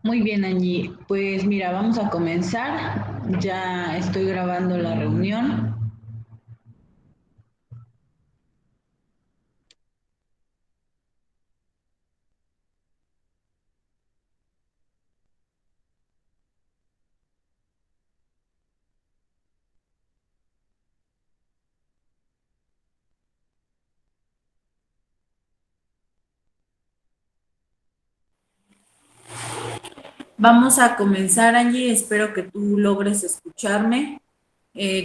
Muy bien, Angie. Pues mira, vamos a comenzar. Ya estoy grabando la reunión. Vamos a comenzar, Angie. Espero que tú logres escucharme.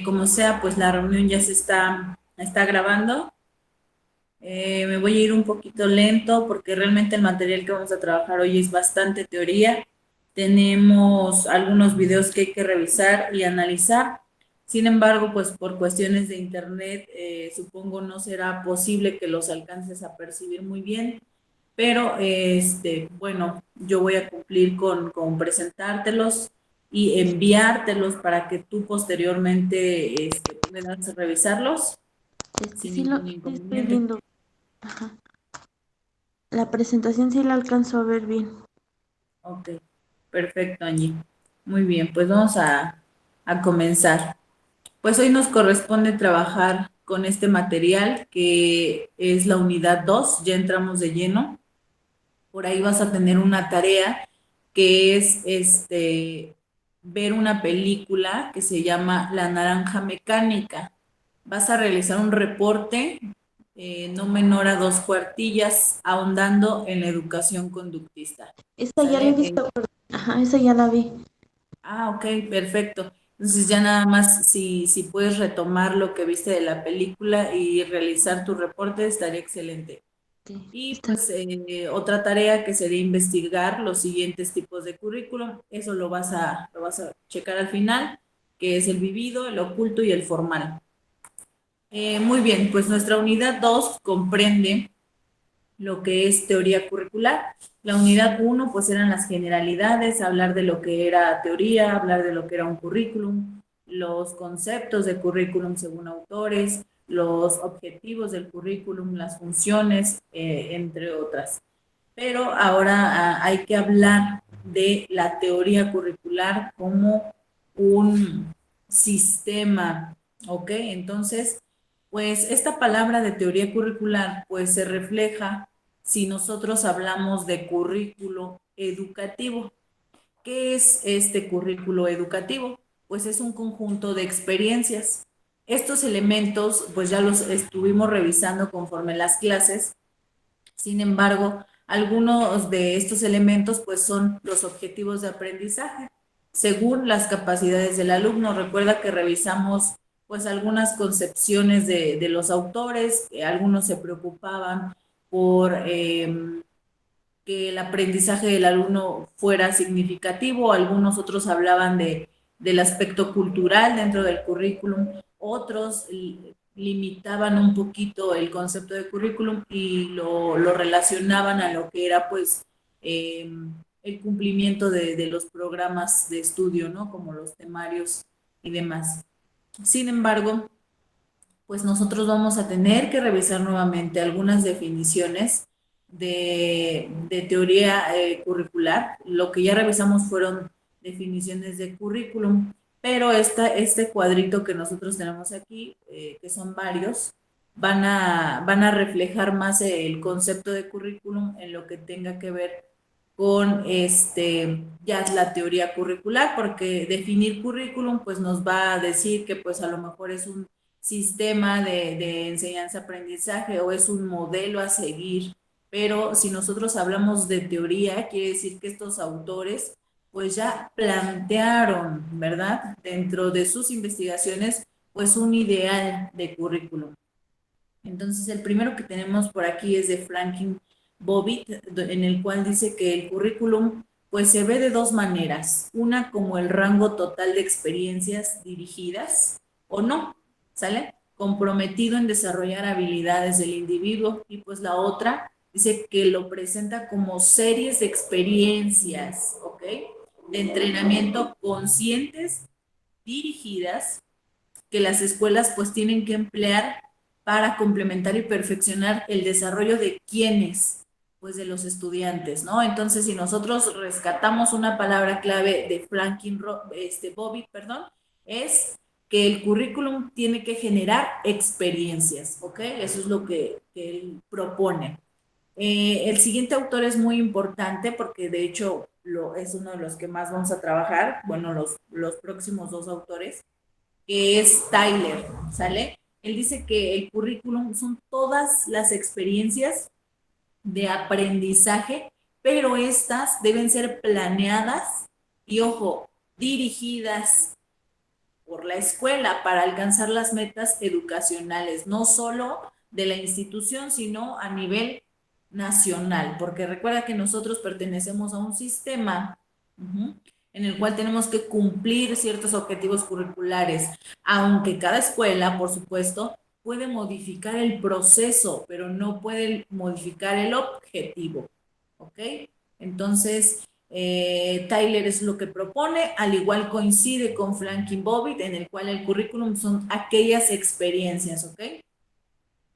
Como sea, pues la reunión ya está grabando. Me voy a ir un poquito lento porque realmente el material que vamos a trabajar hoy es bastante teoría. Tenemos algunos videos que hay que revisar y analizar. Sin embargo, pues por cuestiones de internet, supongo no será posible que los alcances a percibir muy bien, pero bueno, yo voy a cumplir con presentártelos y enviártelos para que tú posteriormente puedas revisarlos sin ningún Sí estoy inconveniente. viendo. Ajá. La presentación sí la alcanzo a ver bien. Ok, perfecto, Angie. Muy bien, pues vamos a comenzar. Pues hoy nos corresponde trabajar con este material que es la unidad 2. Ya entramos de lleno. Por ahí vas a tener una tarea que es ver una película que se llama La Naranja Mecánica. Vas a realizar un reporte no menor a 2 cuartillas, ahondando en la educación conductista. Esa ya la he ¿Sale? visto. Ajá, esa ya la vi. Ok, perfecto. Entonces ya nada más si puedes retomar lo que viste de la película y realizar tu reporte, estaría excelente. Ok, Y está. pues otra tarea que sería investigar los siguientes tipos de currículum. Eso lo vas a checar al final, que es el vivido, el oculto y el formal. Muy bien, pues nuestra unidad 2 comprende lo que es teoría curricular. La unidad uno pues eran las generalidades, hablar de lo que era teoría, hablar de lo que era un currículum, los conceptos de currículum según autores, los objetivos del currículum, las funciones, entre otras. Pero ahora hay que hablar de la teoría curricular como un sistema, ¿ok? Entonces, pues esta palabra de teoría curricular, pues se refleja si nosotros hablamos de currículo educativo. ¿Qué es este currículo educativo? Pues es un conjunto de experiencias. Estos elementos, pues ya los estuvimos revisando conforme las clases. Sin embargo, algunos de estos elementos pues son los objetivos de aprendizaje según las capacidades del alumno. Recuerda que revisamos pues algunas concepciones de los autores, algunos se preocupaban por que el aprendizaje del alumno fuera significativo, algunos otros hablaban del aspecto cultural dentro del currículum, otros limitaban un poquito el concepto de currículum y lo relacionaban a lo que era pues eh, el cumplimiento de los programas de estudio, ¿no? Como los temarios y demás. Sin embargo, pues nosotros vamos a tener que revisar nuevamente algunas definiciones de teoría curricular. Lo que ya revisamos fueron definiciones de currículum, pero este cuadrito que nosotros tenemos aquí, que son varios, van a reflejar más el concepto de currículum en lo que tenga que ver con ya la teoría curricular, porque definir currículum pues nos va a decir que pues a lo mejor es un sistema de enseñanza-aprendizaje o es un modelo a seguir, pero si nosotros hablamos de teoría, quiere decir que estos autores pues ya plantearon, ¿verdad? Dentro de sus investigaciones, pues un ideal de currículum. Entonces, el primero que tenemos por aquí es de Franklin Bobbitt, en el cual dice que el currículum pues se ve de dos maneras, una como el rango total de experiencias dirigidas o no, ¿sale? Comprometido en desarrollar habilidades del individuo y pues la otra dice que lo presenta como series de experiencias, ¿ok? De entrenamiento conscientes, dirigidas, que las escuelas pues tienen que emplear para complementar y perfeccionar el desarrollo de quienes. pues de los estudiantes, ¿no? Entonces, si nosotros rescatamos una palabra clave de Bobby, perdón, es que el currículum tiene que generar experiencias, ¿ok? Eso es lo que él propone. El siguiente autor es muy importante porque de hecho es uno de los que más vamos a trabajar, bueno, los próximos dos autores, que es Tyler, ¿sale? Él dice que el currículum son todas las experiencias de aprendizaje, pero estas deben ser planeadas y, ojo, dirigidas por la escuela para alcanzar las metas educacionales, no solo de la institución, sino a nivel nacional, porque recuerda que nosotros pertenecemos a un sistema en el cual tenemos que cumplir ciertos objetivos curriculares, aunque cada escuela, por supuesto, puede modificar el proceso, pero no puede modificar el objetivo, ¿ok? Entonces, Tyler es lo que propone, al igual coincide con Franklin Bobbitt, en el cual el currículum son aquellas experiencias, ¿ok?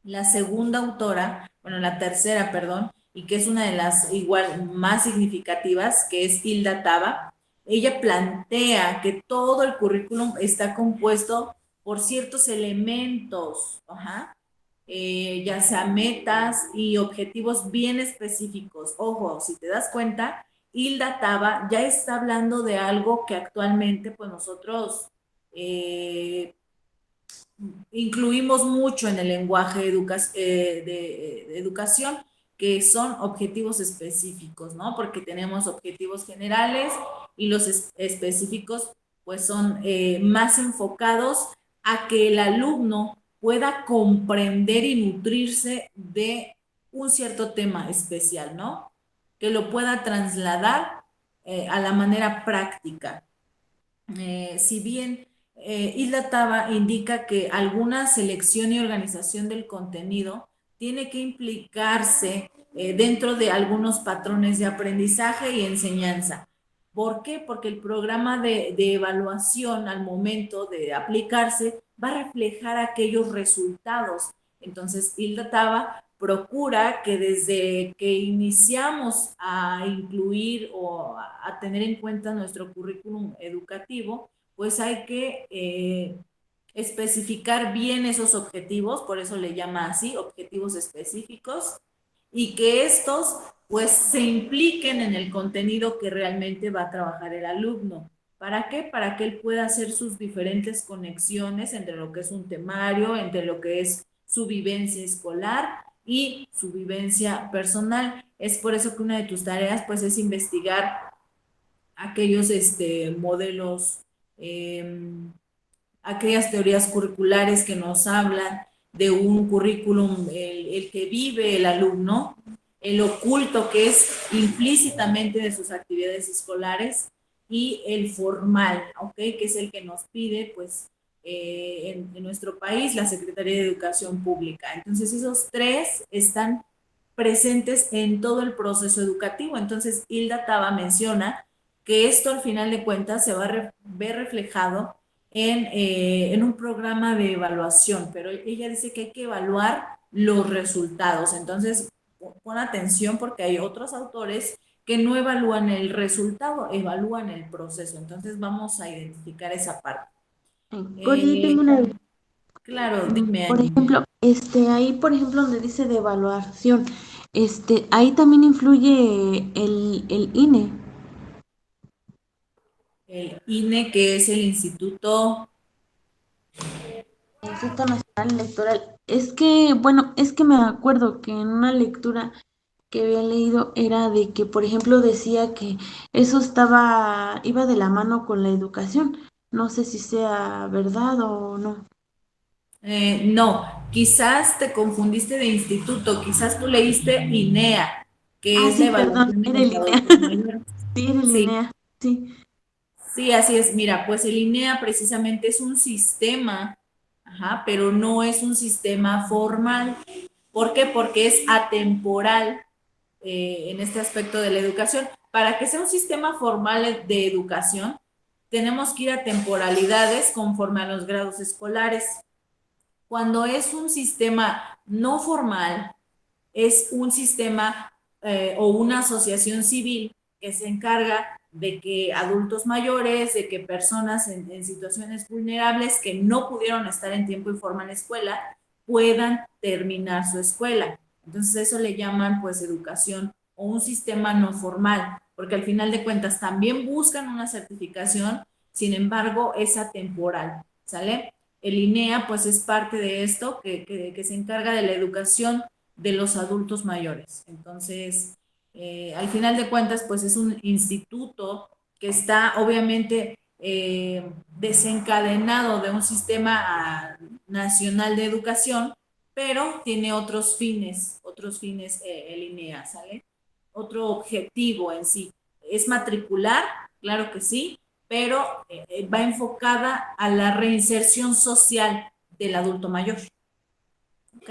La segunda autora, bueno, la tercera, perdón, y que es una de las igual más significativas, que es Hilda Taba, ella plantea que todo el currículum está compuesto por ciertos elementos, ya sea metas y objetivos bien específicos. Ojo, si te das cuenta, Hilda Taba ya está hablando de algo que actualmente pues nosotros incluimos mucho en el lenguaje de educación, que son objetivos específicos, ¿no? Porque tenemos objetivos generales y los específicos pues son más enfocados a que el alumno pueda comprender y nutrirse de un cierto tema especial, ¿no? Que lo pueda trasladar a la manera práctica. Si bien Isla Taba indica que alguna selección y organización del contenido tiene que implicarse dentro de algunos patrones de aprendizaje y enseñanza. ¿Por qué? Porque el programa de evaluación al momento de aplicarse va a reflejar aquellos resultados. Entonces, Hilda Taba procura que desde que iniciamos a incluir o a tener en cuenta nuestro currículum educativo, pues hay que especificar bien esos objetivos, por eso le llama así, objetivos específicos, y que estos pues se impliquen en el contenido que realmente va a trabajar el alumno. ¿Para qué? Para que él pueda hacer sus diferentes conexiones entre lo que es un temario, entre lo que es su vivencia escolar y su vivencia personal. Es por eso que una de tus tareas pues es investigar aquellos modelos, eh, aquellas teorías curriculares que nos hablan de un currículum, el que vive el alumno, el oculto que es implícitamente de sus actividades escolares y el formal, ¿ok? Que es el que nos pide, pues, en nuestro país la Secretaría de Educación Pública. Entonces, esos tres están presentes en todo el proceso educativo. Entonces, Hilda Taba menciona que esto al final de cuentas se va a ver reflejado en un programa de evaluación, pero ella dice que hay que evaluar los resultados. Entonces, pon atención porque hay otros autores que no evalúan el resultado, evalúan el proceso. Entonces, vamos a identificar esa parte. Cori, Eh, tengo una. claro, dime, Por Angie. ejemplo, ahí, por ejemplo, donde dice de evaluación, ahí también influye el INE, El INE, que es el Instituto. el Instituto Nacional Electoral. Es que, bueno, es que me acuerdo que en una lectura que había leído era de que, por ejemplo, decía que eso iba de la mano con la educación. No sé si sea verdad o no. No, quizás te confundiste de instituto, quizás tú leíste INEA, que Ah, es la sí, perdón, evaluación de era los el INEA. adultos mayores. Sí, era el Sí, INEA. Sí. sí, así es. Mira, pues el INEA precisamente es un sistema, pero no es un sistema formal. ¿Por qué? Porque es atemporal en este aspecto de la educación. Para que sea un sistema formal de educación, tenemos que ir a temporalidades conforme a los grados escolares. Cuando es un sistema no formal, es un sistema o una asociación civil que se encarga de que adultos mayores, de que personas en situaciones vulnerables que no pudieron estar en tiempo y forma en la escuela, puedan terminar su escuela. Entonces eso le llaman pues educación o un sistema no formal, porque al final de cuentas también buscan una certificación, sin embargo es atemporal, ¿sale? El INEA pues es parte de esto que se encarga de la educación de los adultos mayores. Entonces, al final de cuentas, pues es un instituto que está obviamente desencadenado de un sistema nacional de educación, pero tiene otros fines el INEA, ¿sale? Otro objetivo en sí. Es matricular, claro que sí, pero va enfocada a la reinserción social del adulto mayor. ¿Ok?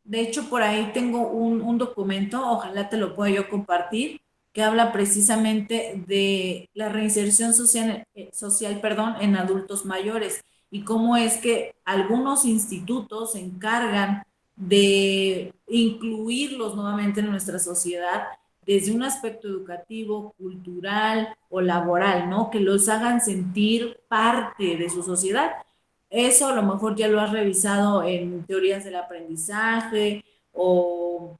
De hecho, por ahí tengo un documento, ojalá te lo pueda yo compartir, que habla precisamente de la reinserción social, perdón, en adultos mayores y cómo es que algunos institutos se encargan de incluirlos nuevamente en nuestra sociedad desde un aspecto educativo, cultural o laboral, ¿no? Que los hagan sentir parte de su sociedad. Eso a lo mejor ya lo has revisado en teorías del aprendizaje o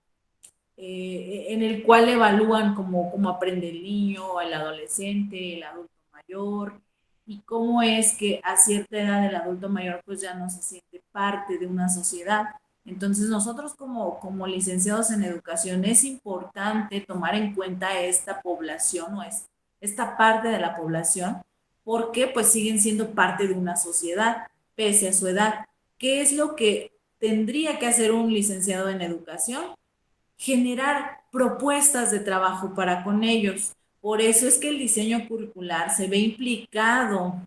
en el cual evalúan cómo aprende el niño, el adolescente, el adulto mayor y cómo es que a cierta edad el adulto mayor pues ya no se siente parte de una sociedad. Entonces nosotros como licenciados en educación es importante tomar en cuenta esta población o esta parte de la población porque pues siguen siendo parte de una sociedad pese a su edad. ¿Qué es lo que tendría que hacer un licenciado en educación? Generar propuestas de trabajo para con ellos. Por eso es que el diseño curricular se ve implicado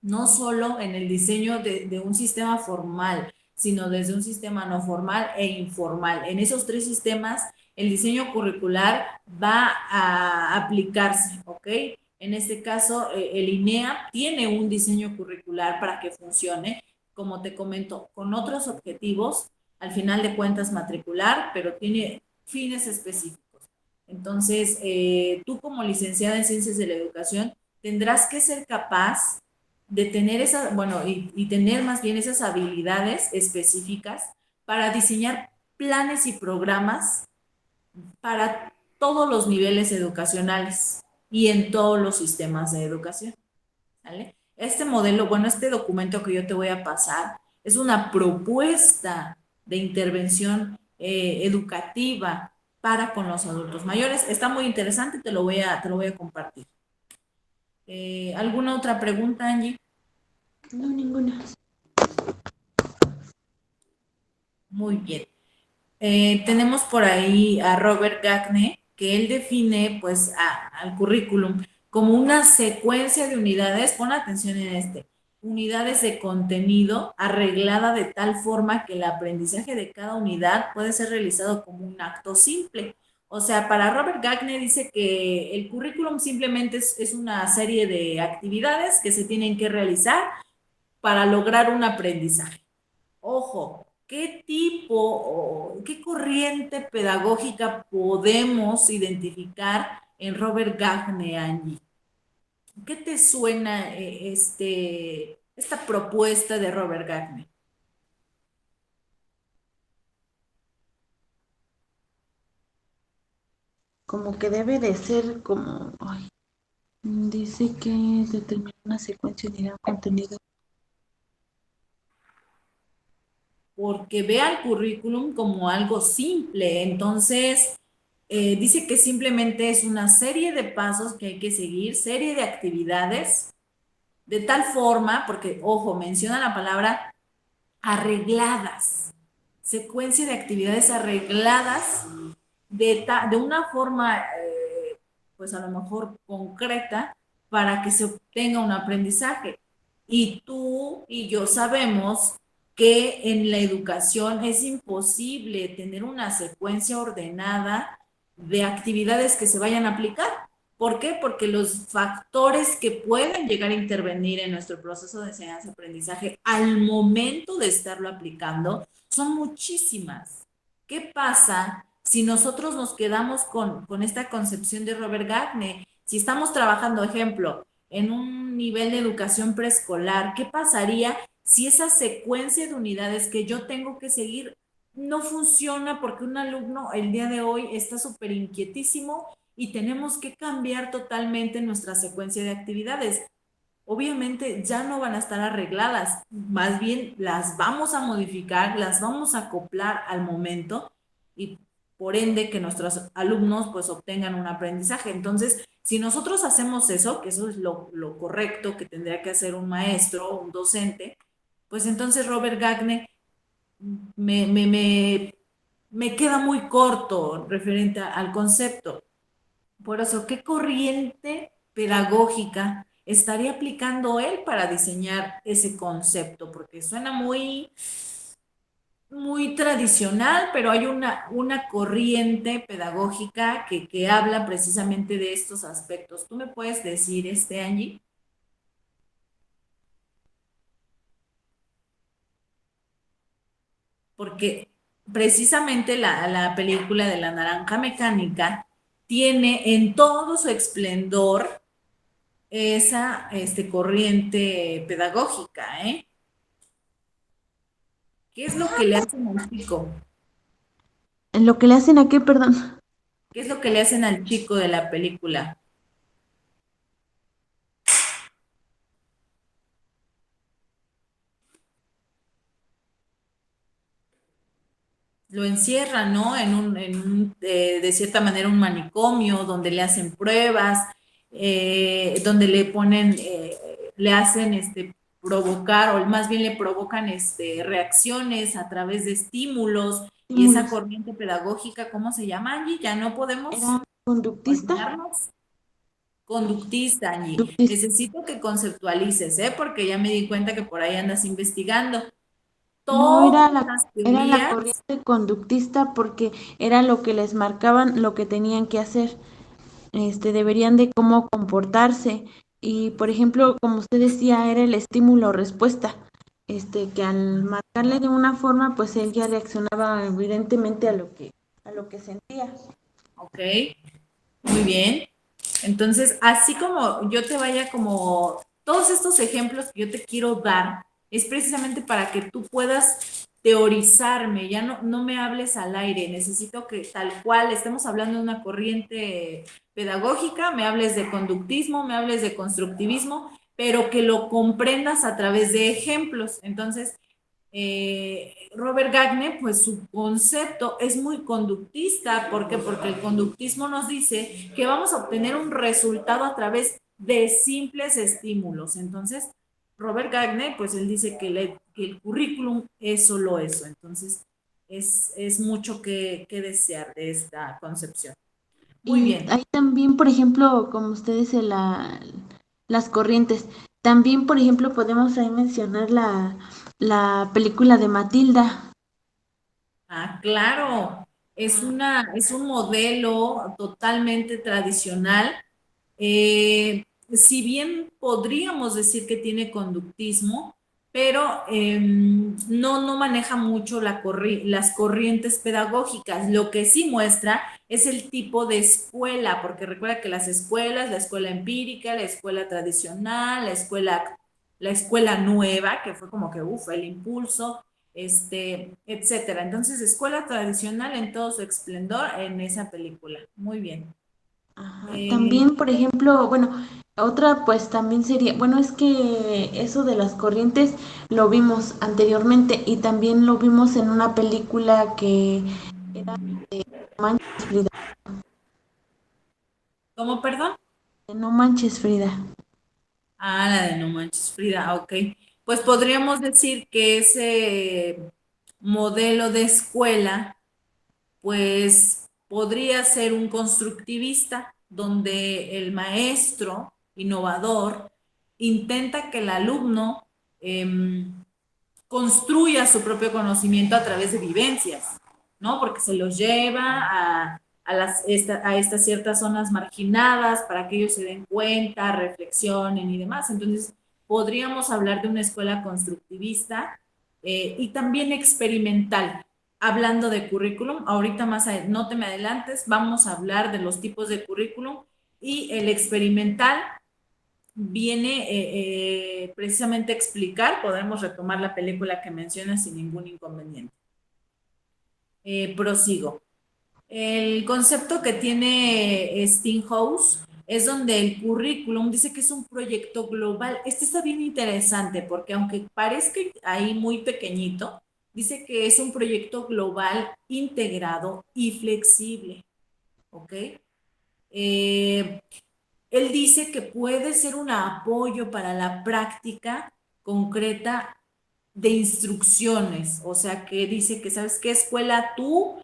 no solo en el diseño de un sistema formal, sino desde un sistema no formal e informal. En esos tres sistemas, el diseño curricular va a aplicarse, ¿ok? En este caso, el INEA tiene un diseño curricular para que funcione, como te comento, con otros objetivos, al final de cuentas matricular, pero tiene fines específicos. Entonces, tú como licenciada en Ciencias de la Educación, tendrás que ser capaz de tener esa, bueno, y tener más bien esas habilidades específicas para diseñar planes y programas para todos los niveles educacionales y en todos los sistemas de educación, ¿vale? Este modelo, bueno, este documento que yo te voy a pasar es una propuesta de intervención educativa para con los adultos mayores. Está muy interesante, te lo voy a compartir. ¿Alguna otra pregunta, Angie? No, ninguna. Muy bien. Tenemos por ahí a Robert Gagne, que él define pues al currículum como una secuencia de unidades, pon atención en unidades de contenido arreglada de tal forma que el aprendizaje de cada unidad puede ser realizado como un acto simple. O sea, para Robert Gagne dice que el currículum simplemente es una serie de actividades que se tienen que realizar para lograr un aprendizaje. Ojo, ¿qué tipo o qué corriente pedagógica podemos identificar en Robert Gagne, Angie? ¿Qué te suena esta propuesta de Robert Gagne? Como que debe de ser como, ay, dice que determina una secuencia de contenido. Porque ve al currículum como algo simple, entonces dice que simplemente es una serie de pasos que hay que seguir, serie de actividades, de tal forma, porque, ojo, menciona la palabra arregladas, secuencia de actividades arregladas de una forma, pues a lo mejor concreta, para que se obtenga un aprendizaje. Y tú y yo sabemos que en la educación es imposible tener una secuencia ordenada de actividades que se vayan a aplicar. ¿Por qué? Porque los factores que pueden llegar a intervenir en nuestro proceso de enseñanza-aprendizaje al momento de estarlo aplicando son muchísimas. ¿Qué pasa si nosotros nos quedamos con esta concepción de Robert Gagne, si estamos trabajando, ejemplo, en un nivel de educación preescolar, ¿qué pasaría si esa secuencia de unidades que yo tengo que seguir no funciona porque un alumno el día de hoy está súper inquietísimo y tenemos que cambiar totalmente nuestra secuencia de actividades? Obviamente ya no van a estar arregladas, más bien las vamos a modificar, las vamos a acoplar al momento y por ende que nuestros alumnos pues obtengan un aprendizaje. Entonces, si nosotros hacemos eso, que eso es lo correcto que tendría que hacer un maestro, un docente, pues entonces Robert Gagne me, me, me, me queda muy corto referente al concepto. Por eso, ¿qué corriente pedagógica estaría aplicando él para diseñar ese concepto? Porque suena muy tradicional, pero hay una corriente pedagógica que habla precisamente de estos aspectos. ¿Tú me puedes decir, Angie? Porque precisamente la película de la naranja mecánica tiene en todo su esplendor esa corriente pedagógica, ¿eh? ¿Qué es lo que le hacen al chico? Lo que le hacen a qué, perdón. ¿Qué es lo que le hacen al chico de la película? Lo encierran, ¿no? De cierta manera, un manicomio donde le hacen pruebas, donde le ponen, le hacen provocar, o más bien le provocan reacciones a través de estímulos, y esa Estímulos. corriente pedagógica, ¿cómo se llama, Angie? Ya no podemos Era conductista. olvidarnos. Conductista, Angie. Conductista. Necesito que conceptualices, ¿eh? Porque ya me di cuenta que por ahí andas investigando. No Todas las era la teorías. corriente conductista porque era lo que les marcaban lo que tenían que hacer. Deberían de cómo comportarse. Y por ejemplo, como usted decía, era el estímulo-respuesta. Que al marcarle de una forma, pues él ya reaccionaba evidentemente a lo que sentía. Ok, muy bien. Entonces, así como yo te vaya como todos estos ejemplos que yo te quiero dar, es precisamente para que tú puedas teorizarme, ya no me hables al aire, necesito que tal cual estemos hablando de una corriente pedagógica, me hables de conductismo, me hables de constructivismo, pero que lo comprendas a través de ejemplos. Entonces, Robert Gagne, pues su concepto es muy conductista. ¿Por qué? Porque el conductismo nos dice que vamos a obtener un resultado a través de simples estímulos. Entonces, Robert Gagne, pues él dice que el currículum es solo eso. Entonces, es mucho que desear de esta concepción. Muy Y bien. hay también, por ejemplo, como usted dice, las corrientes. También, por ejemplo, podemos ahí mencionar la película de Matilda. Ah, claro, es un modelo totalmente tradicional. Si bien podríamos decir que tiene conductismo, pero no maneja mucho las corrientes pedagógicas. Lo que sí muestra es el tipo de escuela, porque recuerda que las escuelas, la escuela empírica, la escuela tradicional, la escuela nueva, que fue como que, el impulso, etcétera. Entonces, escuela tradicional en todo su esplendor en esa película. Muy bien. Ajá. Eh, También, por ejemplo, bueno, otra pues también sería, bueno, es que eso de las corrientes lo vimos anteriormente y también lo vimos en una película que era de No Manches Frida. ¿Cómo, perdón? De No Manches Frida. Ah, la de No Manches Frida, ok. Pues podríamos decir que ese modelo de escuela, pues podría ser un constructivista, donde el maestro innovador intenta que el alumno construya su propio conocimiento a través de vivencias, ¿no? Porque se los lleva a estas ciertas zonas marginadas para que ellos se den cuenta, reflexionen y demás. Entonces, podríamos hablar de una escuela constructivista y también experimental. hablando de currículum. Ahorita no te me adelantes, vamos a hablar de los tipos de currículum y el experimental viene precisamente a explicar, podemos retomar la película que mencionas sin ningún inconveniente. Prosigo. El concepto que tiene Steinhaus es donde el currículum dice que es un proyecto global. Este está bien interesante porque aunque parezca ahí muy pequeñito, dice que es un proyecto global, integrado y flexible. ¿Ok? Eh, Él dice que puede ser un apoyo para la práctica concreta de instrucciones, o sea, que dice que, ¿sabes qué escuela tú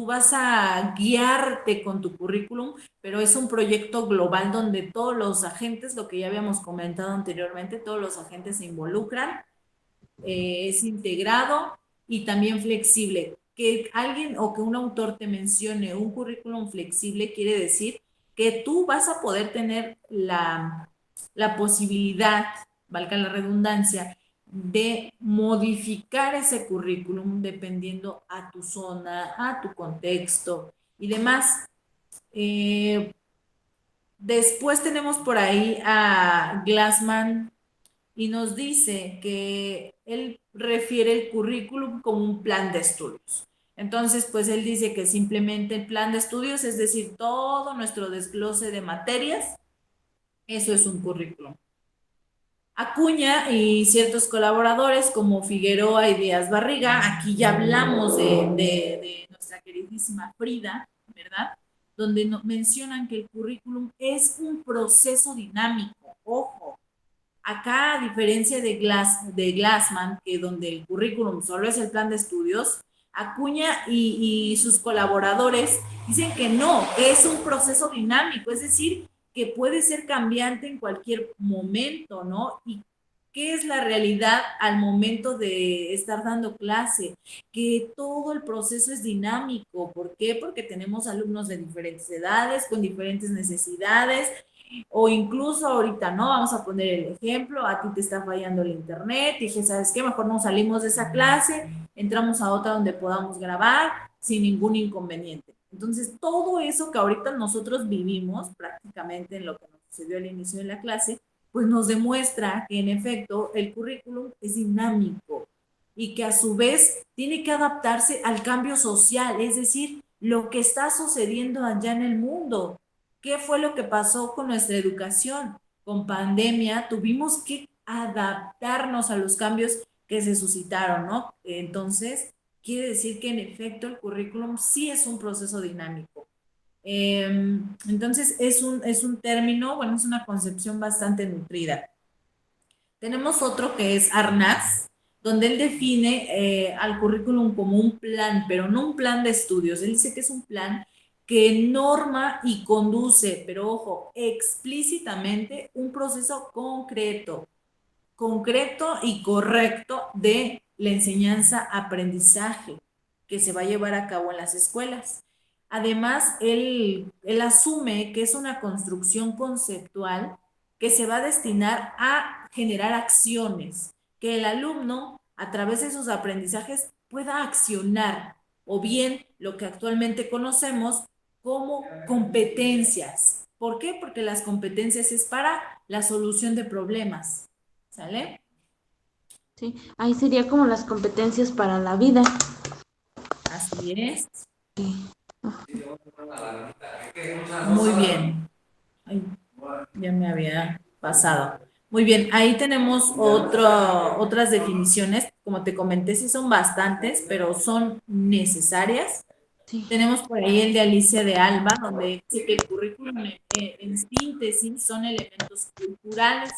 vas a guiarte con tu currículum, pero es un proyecto global donde todos los agentes, lo que ya habíamos comentado anteriormente, todos los agentes se involucran, es integrado y también flexible. Que alguien o que un autor te mencione un currículum flexible quiere decir que tú vas a poder tener la posibilidad, valga la redundancia, de modificar ese currículum dependiendo a tu zona, a tu contexto y demás. Eh, Después tenemos por ahí a Glassman y nos dice que él refiere el currículum como un plan de estudios. Entonces, pues él dice que simplemente el plan de estudios, es decir, todo nuestro desglose de materias, eso es un currículum. Acuña y ciertos colaboradores como Figueroa y Díaz Barriga, aquí ya hablamos de nuestra queridísima Frida, ¿verdad? Donde mencionan que el currículum es un proceso dinámico, ojo. Acá, a diferencia de Glassman, que donde el currículum solo es el plan de estudios, Acuña y sus colaboradores dicen que no, es un proceso dinámico, es decir, que puede ser cambiante en cualquier momento, ¿no? ¿Y qué es la realidad al momento de estar dando clase? Que todo el proceso es dinámico. ¿Por qué? Porque tenemos alumnos de diferentes edades, con diferentes necesidades, o incluso ahorita, ¿no? Vamos a poner el ejemplo, a ti te está fallando el internet, y dije, ¿sabes qué? Mejor nos salimos de esa clase, entramos a otra donde podamos grabar sin ningún inconveniente. Entonces, todo eso que ahorita nosotros vivimos prácticamente en lo que nos sucedió al inicio de la clase, pues nos demuestra que en efecto el currículum es dinámico y que a su vez tiene que adaptarse al cambio social, es decir, lo que está sucediendo allá en el mundo. ¿Qué fue lo que pasó con nuestra educación? Con pandemia tuvimos que adaptarnos a los cambios que se suscitaron, ¿no? Entonces, quiere decir que en efecto el currículum sí es un proceso dinámico. Entonces, es un término, bueno, es una concepción bastante nutrida. Tenemos otro que es Arnaz, donde él define al currículum como un plan, pero no un plan de estudios. Él dice que es un plan que norma y conduce, pero ojo, explícitamente un proceso concreto y correcto de la enseñanza-aprendizaje que se va a llevar a cabo en las escuelas. Además, él asume que es una construcción conceptual que se va a destinar a generar acciones, que el alumno, a través de sus aprendizajes, pueda accionar, o bien lo que actualmente conocemos como competencias. ¿Por qué? Porque las competencias es para la solución de problemas. ¿Sale? Sí, ahí sería como las competencias para la vida. Así es. Sí. Muy bien. Ay, ya me había pasado. Muy bien, ahí tenemos otras definiciones. Como te comenté, sí son bastantes, pero son necesarias. Sí. Tenemos por ahí el de Alicia de Alba, donde dice que el currículum en síntesis son elementos culturales.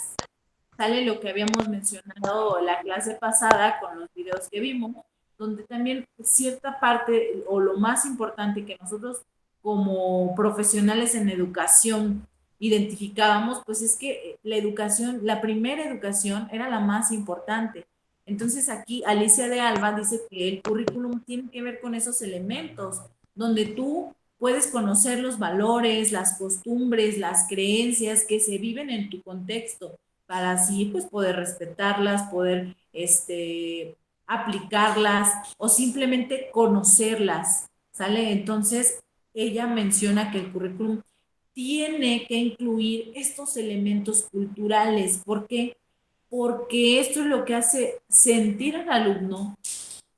Sale lo que habíamos mencionado la clase pasada con los videos que vimos, donde también cierta parte o lo más importante que nosotros como profesionales en educación identificábamos, pues es que la educación, la primera educación era la más importante. Entonces aquí Alicia de Alba dice que el currículum tiene que ver con esos elementos, donde tú puedes conocer los valores, las costumbres, las creencias que se viven en tu contexto para así pues poder respetarlas, poder aplicarlas o simplemente conocerlas, ¿sale? Entonces, ella menciona que el currículum tiene que incluir estos elementos culturales. ¿Por qué? Porque esto es lo que hace sentir al alumno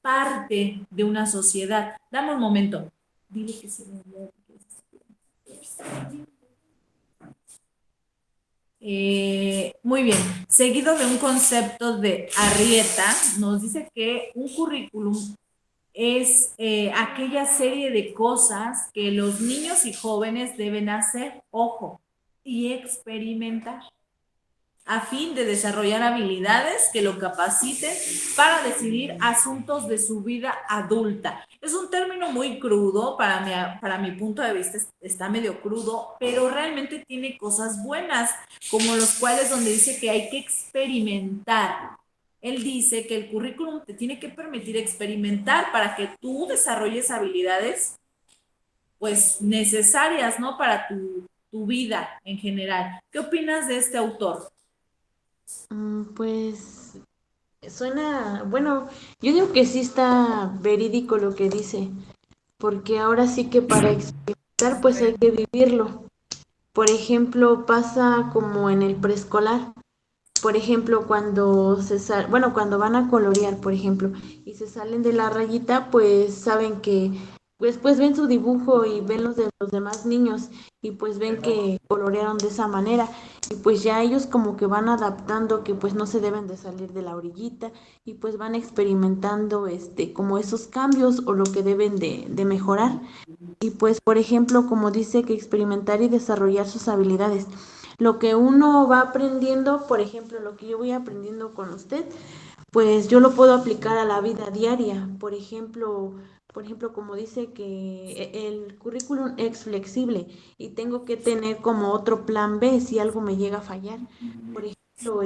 parte de una sociedad. Dame un momento. Dile que se me olvidó. Muy bien, seguido de un concepto de Arrieta, nos dice que un currículum es aquella serie de cosas que los niños y jóvenes deben hacer, ojo, y experimentar a fin de desarrollar habilidades que lo capaciten para decidir asuntos de su vida adulta. Es un término muy crudo, para mi punto de vista está medio crudo, pero realmente tiene cosas buenas, como los cuales donde dice que hay que experimentar. Él dice que el currículum te tiene que permitir experimentar para que tú desarrolles habilidades pues necesarias, ¿no? Para tu vida en general. ¿Qué opinas de este autor? Pues suena, bueno, yo digo que sí está verídico lo que dice, porque ahora sí que para experimentar pues hay que vivirlo. Por ejemplo, pasa como en el preescolar. Por ejemplo, cuando van a colorear, por ejemplo, y se salen de la rayita, pues saben que, pues ven su dibujo y ven los de los demás niños y pues ven que colorearon de esa manera y pues ya ellos como que van adaptando que pues no se deben de salir de la orillita y pues van experimentando como esos cambios o lo que deben de mejorar. Y pues, por ejemplo, como dice que experimentar y desarrollar sus habilidades. Lo que uno va aprendiendo, por ejemplo, lo que yo voy aprendiendo con usted, pues yo lo puedo aplicar a la vida diaria. Por ejemplo, como dice que el currículum es flexible y tengo que tener como otro plan B si algo me llega a fallar. Por ejemplo,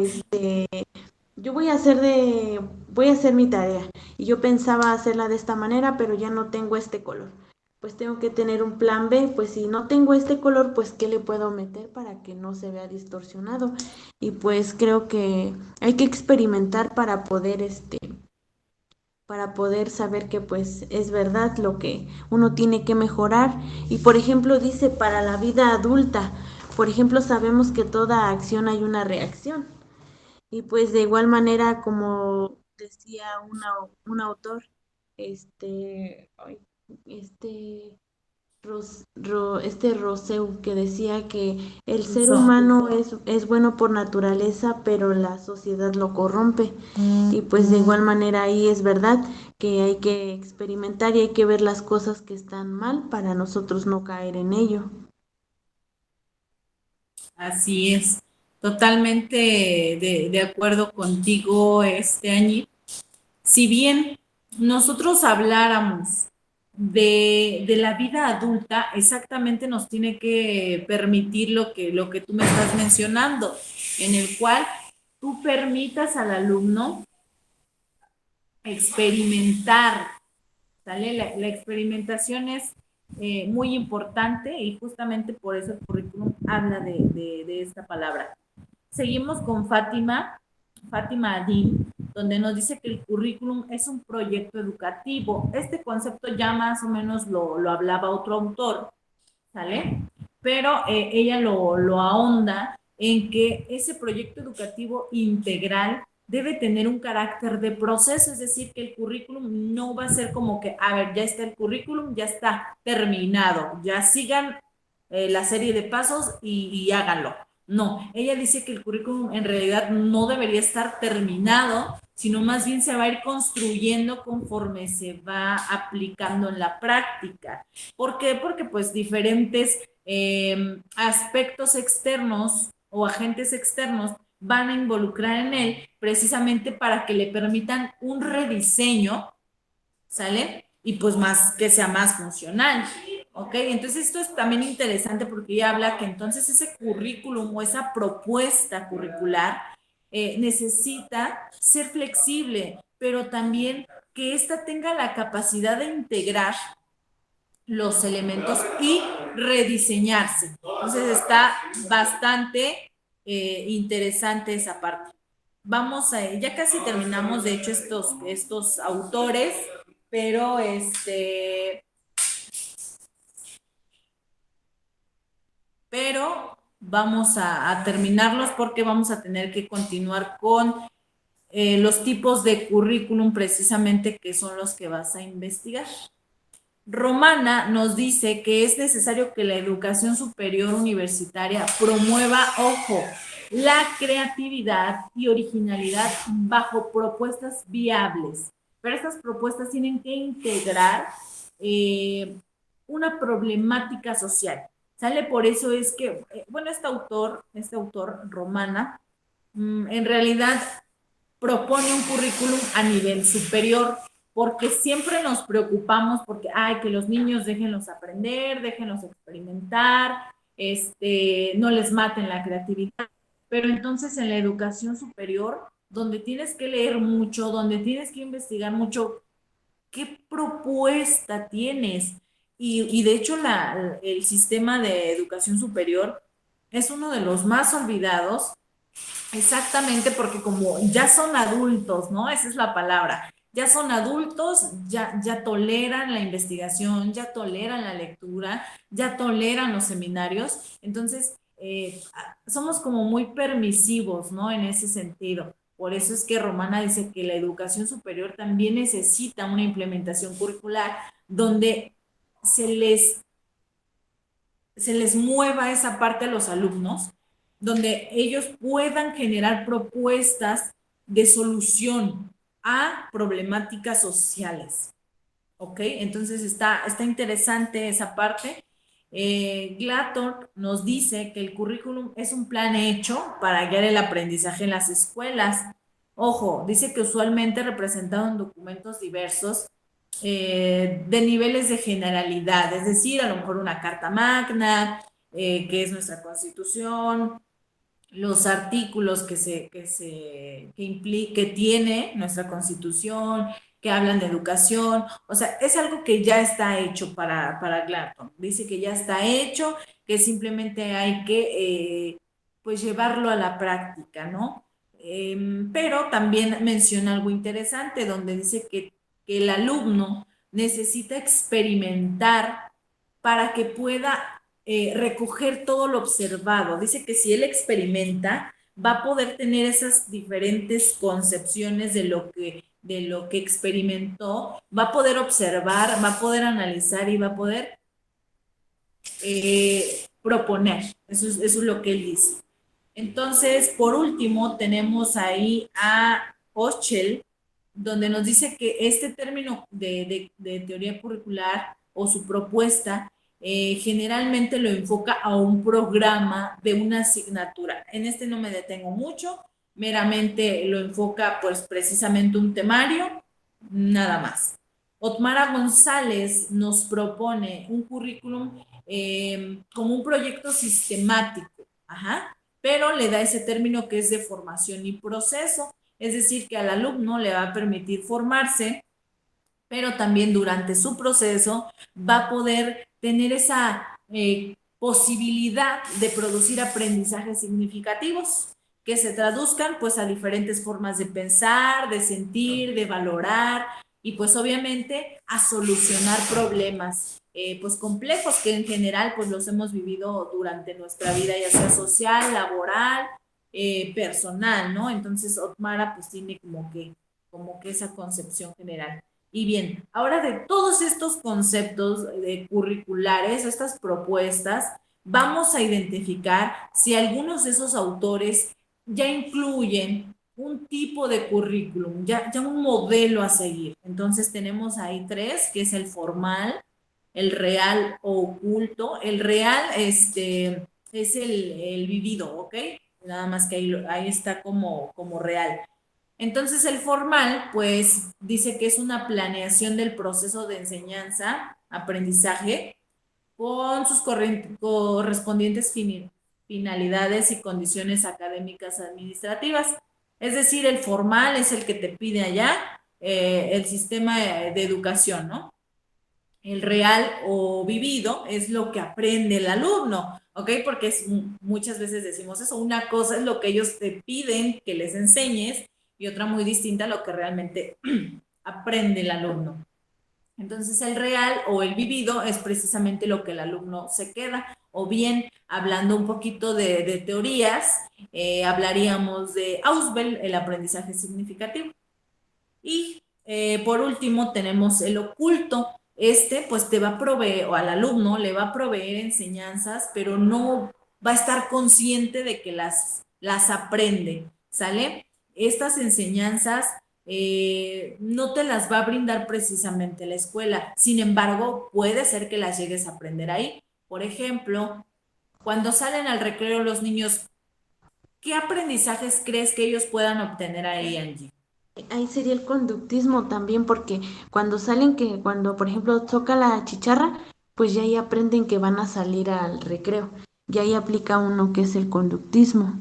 yo voy a hacer mi tarea y yo pensaba hacerla de esta manera, pero ya no tengo este color. Pues tengo que tener un plan B, pues si no tengo este color, pues ¿qué le puedo meter para que no se vea distorsionado? Y pues creo que hay que experimentar para poder saber que pues es verdad lo que uno tiene que mejorar. Y por ejemplo dice para la vida adulta, por ejemplo sabemos que toda acción hay una reacción. Y pues de igual manera, como decía un autor, ay, este, Rousseau, que decía que el ser Eso. humano es bueno por naturaleza, pero la sociedad lo corrompe. Y pues de igual manera ahí es verdad que hay que experimentar y hay que ver las cosas que están mal para nosotros no caer en ello. Así es, totalmente de acuerdo contigo, Angie. Si bien nosotros habláramos de la vida adulta, exactamente nos tiene que permitir lo que tú me estás mencionando, en el cual tú permitas al alumno experimentar, ¿sale? La experimentación es muy importante y justamente por eso el currículum habla de esta palabra. Seguimos con Fátima Adin, donde nos dice que el currículum es un proyecto educativo. Este concepto ya más o menos lo hablaba otro autor, ¿sale? Pero ella lo ahonda en que ese proyecto educativo integral debe tener un carácter de proceso, es decir, que el currículum no va a ser como que, a ver, ya está el currículum, ya está terminado, ya sigan la serie de pasos y háganlo. No, ella dice que el currículum en realidad no debería estar terminado, sino más bien se va a ir construyendo conforme se va aplicando en la práctica. ¿Por qué? Porque pues diferentes aspectos externos o agentes externos van a involucrar en él precisamente para que le permitan un rediseño, ¿sale? Y pues más que sea más funcional. ¿Ok? Entonces esto es también interesante porque ella habla que entonces ese currículum o esa propuesta curricular necesita ser flexible, pero también que ésta tenga la capacidad de integrar los elementos y rediseñarse. Entonces está bastante interesante esa parte. vamos a, ya casi terminamos, de hecho, estos autores, pero vamos a terminarlos porque vamos a tener que continuar con los tipos de currículum precisamente que son los que vas a investigar. Romana nos dice que es necesario que la educación superior universitaria promueva, ojo, la creatividad y originalidad bajo propuestas viables. Pero estas propuestas tienen que integrar eh, una problemática social. ¿Sale? Por eso es que, bueno, este autor, Romana, en realidad propone un currículum a nivel superior, porque siempre nos preocupamos porque, ay, que los niños déjenlos aprender, déjenlos experimentar, no les maten la creatividad, pero entonces en la educación superior, donde tienes que leer mucho, donde tienes que investigar mucho, ¿qué propuesta tienes? Y de hecho el sistema de educación superior es uno de los más olvidados. Exactamente, porque como ya son adultos, ¿no? Esa es la palabra. Ya son adultos, ya toleran la investigación, ya toleran la lectura, ya toleran los seminarios. Entonces, somos como muy permisivos, ¿no? En ese sentido. Por eso es que Romana dice que la educación superior también necesita una implementación curricular donde se les se les mueva esa parte a los alumnos, donde ellos puedan generar propuestas de solución a problemáticas sociales. ¿Ok? Entonces está interesante esa parte. Glator nos dice que el currículum es un plan hecho para guiar el aprendizaje en las escuelas. Ojo, dice que usualmente representado en documentos diversos de niveles de generalidad, es decir, a lo mejor una carta magna, que es nuestra constitución, los artículos que tiene nuestra constitución, que hablan de educación, o sea, es algo que ya está hecho para Gladstone. Dice que ya está hecho, que simplemente hay que pues llevarlo a la práctica, ¿no? Pero también menciona algo interesante, donde dice que el alumno necesita experimentar para que pueda recoger todo lo observado. Dice que si él experimenta, va a poder tener esas diferentes concepciones de lo que experimentó, va a poder observar, va a poder analizar y va a poder proponer. Eso es lo que él dice. Entonces, por último, tenemos ahí a Oschel, donde nos dice que este término de teoría curricular o su propuesta generalmente lo enfoca a un programa de una asignatura. En este no me detengo mucho, meramente lo enfoca pues precisamente un temario, nada más. Otmara González nos propone un currículum como un proyecto sistemático, ajá, pero le da ese término que es de formación y proceso, es decir, que al alumno le va a permitir formarse, pero también durante su proceso va a poder tener esa posibilidad de producir aprendizajes significativos que se traduzcan pues a diferentes formas de pensar, de sentir, de valorar y pues obviamente a solucionar problemas pues complejos que en general pues los hemos vivido durante nuestra vida, ya sea social, laboral, personal, ¿no? Entonces Otmara pues tiene como que esa concepción general. Y bien, ahora de todos estos conceptos curriculares, estas propuestas, vamos a identificar si algunos de esos autores ya incluyen un tipo de currículum, ya un modelo a seguir. Entonces tenemos ahí tres, que es el formal, el real o oculto. El real es el vivido, ¿ok? Nada más que ahí está como real. Entonces el formal, pues dice que es una planeación del proceso de enseñanza, aprendizaje, con sus correspondientes finalidades y condiciones académicas administrativas. Es decir, el formal es el que te pide allá el sistema de educación, ¿no? El real o vivido es lo que aprende el alumno, ¿ok? Porque muchas veces decimos eso, una cosa es lo que ellos te piden que les enseñes y otra muy distinta a lo que realmente aprende el alumno. Entonces el real o el vivido es precisamente lo que el alumno se queda. O bien, hablando un poquito de teorías, hablaríamos de Ausubel, el aprendizaje significativo. Y por último tenemos el oculto. Este pues te va a proveer, o al alumno le va a proveer enseñanzas, pero no va a estar consciente de que las aprende, ¿sale? Estas enseñanzas no te las va a brindar precisamente la escuela. Sin embargo, puede ser que las llegues a aprender ahí. Por ejemplo, cuando salen al recreo los niños, ¿qué aprendizajes crees que ellos puedan obtener ahí, Angie? Ahí sería el conductismo también, porque cuando salen, que cuando por ejemplo toca la chicharra, pues ya ahí aprenden que van a salir al recreo. Y ahí aplica uno que es el conductismo.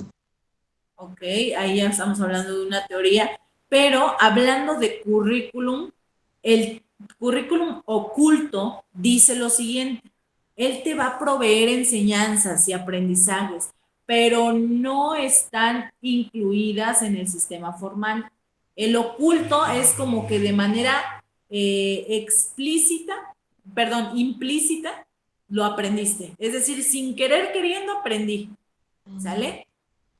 Ok, ahí ya estamos hablando de una teoría, pero hablando de currículum, el currículum oculto dice lo siguiente, él te va a proveer enseñanzas y aprendizajes, pero no están incluidas en el sistema formal. El oculto es como que de manera explícita, perdón, implícita, lo aprendiste. Es decir, sin querer queriendo aprendí, ¿sale?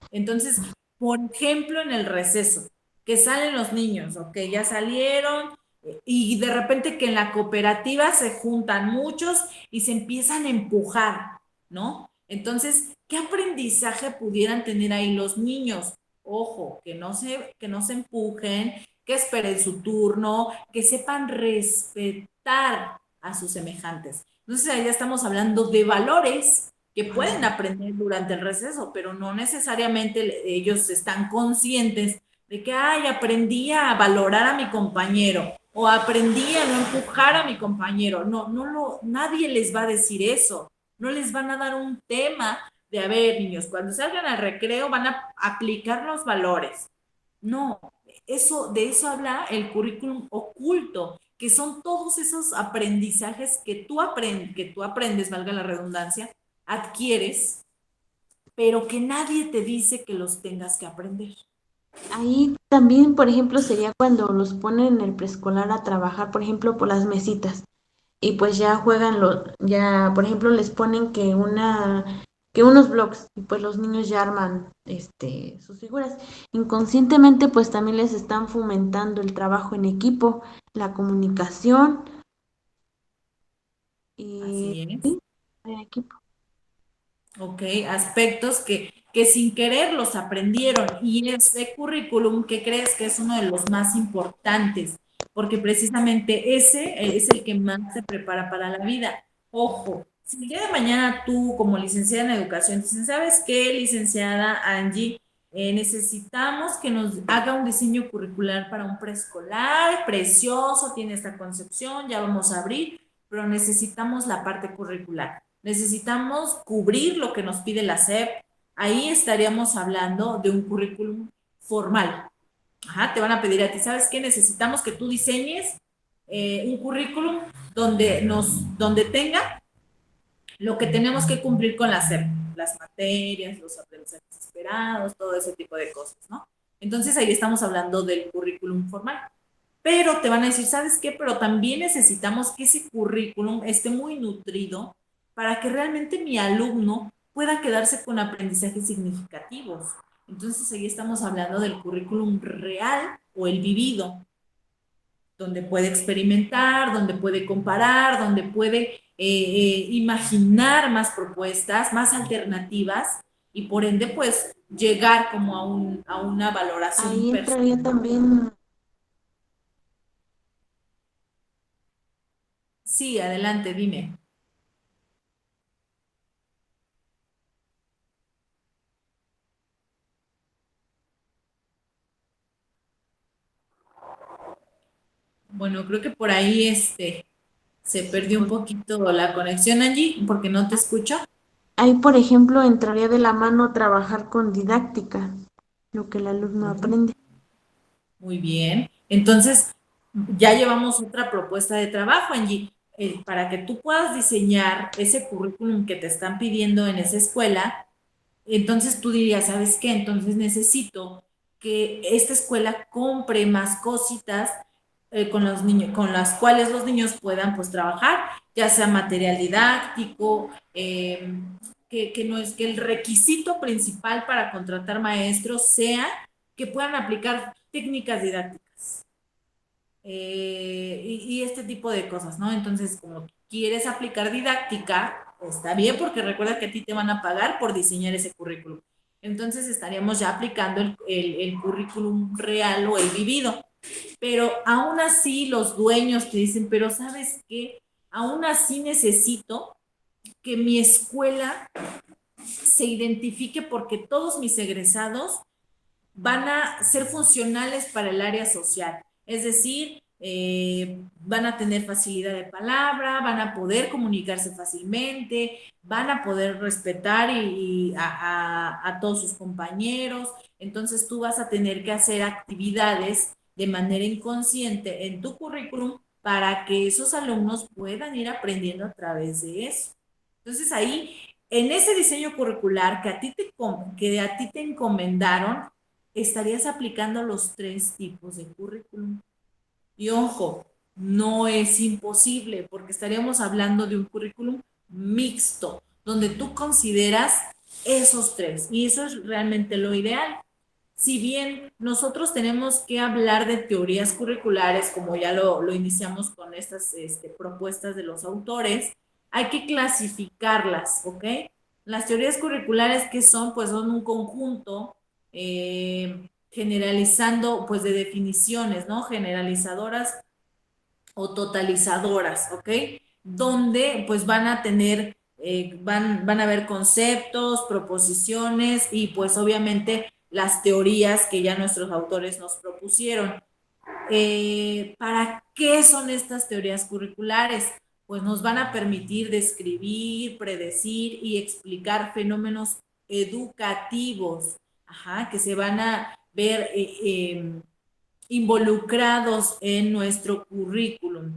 Entonces, por ejemplo, en el receso, que salen los niños, ok, ya salieron y de repente que en la cooperativa se juntan muchos y se empiezan a empujar, ¿no? Entonces, ¿qué aprendizaje pudieran tener ahí los niños? Ojo, que no se empujen, que esperen su turno, que sepan respetar a sus semejantes. Entonces, ahí ya estamos hablando de valores que pueden aprender durante el receso, pero no necesariamente ellos están conscientes de que, ay, aprendí a valorar a mi compañero o aprendí a no empujar a mi compañero. No, nadie les va a decir eso. No les van a dar un tema de, a ver, niños, cuando salgan al recreo van a aplicar los valores. No, de eso habla el currículum oculto, que son todos esos aprendizajes que tú aprendes, valga la redundancia, adquieres, pero que nadie te dice que los tengas que aprender. Ahí también, por ejemplo, sería cuando los ponen en el preescolar a trabajar, por ejemplo, por las mesitas. Y pues ya juegan ya, por ejemplo, les ponen que unos blocks, y pues los niños ya arman sus figuras. Inconscientemente, pues también les están fomentando el trabajo en equipo, la comunicación y Así es. sí, en equipo. Ok, aspectos que sin querer los aprendieron y ese currículum que crees que es uno de los más importantes, porque precisamente ese es el que más te prepara para la vida. Ojo, si el día de mañana tú como licenciada en educación dices, ¿sabes qué, licenciada Angie? Necesitamos que nos haga un diseño curricular para un preescolar, precioso, tiene esta concepción, ya vamos a abrir, pero necesitamos la parte curricular. Necesitamos cubrir lo que nos pide la SEP. Ahí estaríamos hablando de un currículum formal. Ajá, te van a pedir a ti, ¿sabes qué? Necesitamos que tú diseñes un currículum donde tenga lo que tenemos que cumplir con la SEP, las materias, los aprendizajes esperados, todo ese tipo de cosas, ¿no? Entonces ahí estamos hablando del currículum formal. Pero te van a decir, ¿sabes qué? Pero también necesitamos que ese currículum esté muy nutrido para que realmente mi alumno pueda quedarse con aprendizajes significativos. Entonces ahí estamos hablando del currículum real o el vivido, donde puede experimentar, donde puede comparar, donde puede imaginar más propuestas, más alternativas y por ende pues llegar como a una valoración Ahí personal. entraría también. Sí, adelante, dime. Bueno, creo que por ahí se perdió un poquito la conexión, Angie, porque no te escucho. Ahí, por ejemplo, entraría de la mano trabajar con didáctica, lo que el alumno aprende. Muy bien. Entonces, ya llevamos otra propuesta de trabajo, Angie. para que tú puedas diseñar ese currículum que te están pidiendo en esa escuela, entonces tú dirías, ¿sabes qué? Entonces necesito que esta escuela compre más cositas con los niños, con las cuales los niños puedan pues trabajar, ya sea material didáctico, que no es que el requisito principal para contratar maestros sea que puedan aplicar técnicas didácticas y este tipo de cosas, ¿no? Entonces, como quieres aplicar didáctica, está bien porque recuerda que a ti te van a pagar por diseñar ese currículum. Entonces estaríamos ya aplicando el currículum real o el vivido. Pero aún así los dueños te dicen, pero ¿sabes qué? Aún así necesito que mi escuela se identifique porque todos mis egresados van a ser funcionales para el área social. Es decir, van a tener facilidad de palabra, van a poder comunicarse fácilmente, van a poder respetar a todos sus compañeros. Entonces tú vas a tener que hacer actividades de manera inconsciente en tu currículum para que esos alumnos puedan ir aprendiendo a través de eso. Entonces ahí, en ese diseño curricular que a ti te encomendaron, estarías aplicando los tres tipos de currículum. Y ojo, no es imposible porque estaríamos hablando de un currículum mixto, donde tú consideras esos tres. Y eso es realmente lo ideal. Si bien nosotros tenemos que hablar de teorías curriculares, como ya lo iniciamos con estas propuestas de los autores, hay que clasificarlas, ¿ok? Las teorías curriculares que son, pues son un conjunto generalizando, pues de definiciones, ¿no? Generalizadoras o totalizadoras, ¿ok? Donde pues van a tener, van a haber conceptos, proposiciones y pues obviamente las teorías que ya nuestros autores nos propusieron. ¿Para qué son estas teorías curriculares? Pues nos van a permitir describir, predecir y explicar fenómenos educativos, ajá, que se van a ver involucrados en nuestro currículum.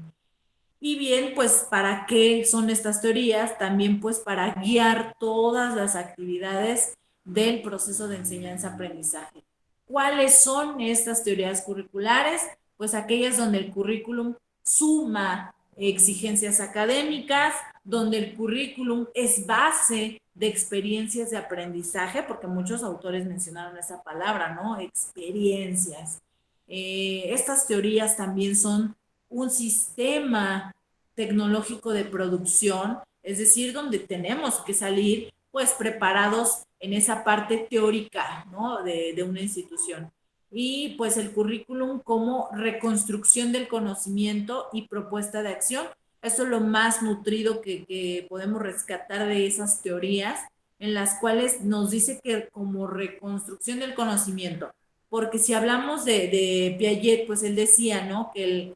Y bien, pues, ¿para qué son estas teorías? También, pues, para guiar todas las actividades del proceso de enseñanza-aprendizaje. ¿Cuáles son estas teorías curriculares? Pues aquellas donde el currículum suma exigencias académicas, donde el currículum es base de experiencias de aprendizaje, porque muchos autores mencionaron esa palabra, ¿no? Experiencias. Estas teorías también son un sistema tecnológico de producción, es decir, donde tenemos que salir pues preparados en esa parte teórica, ¿no? de una institución. Y pues el currículum como reconstrucción del conocimiento y propuesta de acción. Eso es lo más nutrido que podemos rescatar de esas teorías, en las cuales nos dice que como reconstrucción del conocimiento, porque si hablamos de Piaget, pues él decía, ¿no? Que